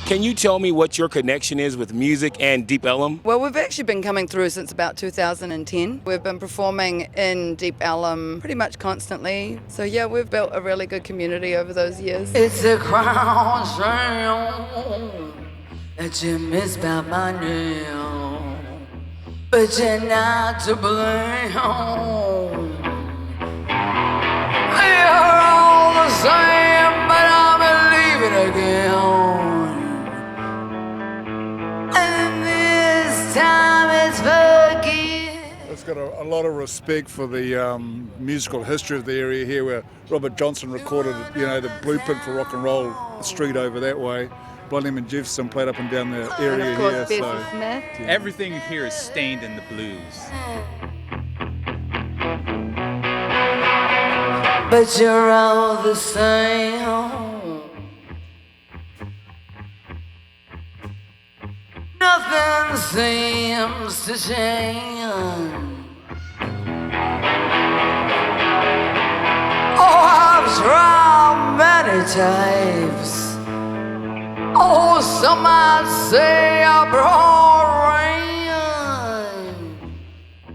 Can you tell me what your connection is with music and Deep Ellum? Well, we've actually been coming through since about 2010. We've been performing in Deep Ellum pretty much constantly. So yeah, we've built a really good community over those years. It's a crown shame that you missed by my name, but you're not to blame. You're all the same, but I'm leaving again. And this time it's forgiven. It's got a lot of respect for the musical history of the area here, where Robert Johnson recorded, the blueprint for rock and roll. The street over that way, Blondie and Jefferson played up and down the area And of course, here. Bessie Smith. Everything here is stained in the blues. But you're all the same. Nothing seems to change. Oh, I've tried many times. Oh, some might say I brought rain.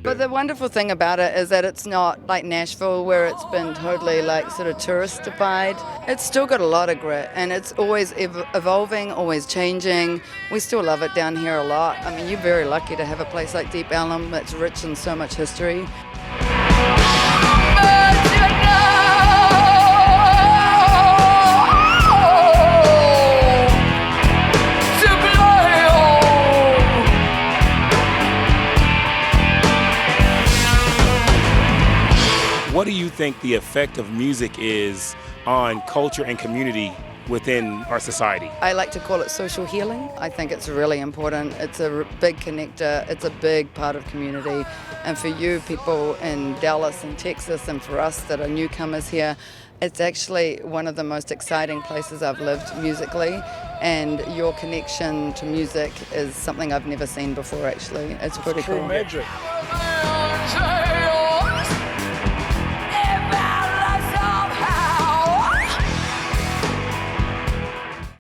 But the wonderful thing about it is that it's not like Nashville, where it's been totally like sort of touristified. It's still got a lot of grit, and it's always evolving, always changing. We still love it down here a lot. I mean, you're very lucky to have a place like Deep Ellum that's rich in so much history. What do you think the effect of music is on culture and community within our society? I like to call it social healing. I think it's really important. It's a big connector. It's a big part of community. And for you people in Dallas and Texas, and for us that are newcomers here, it's actually one of the most exciting places I've lived musically. And your connection to music is something I've never seen before, actually. It's pretty cool. Magic.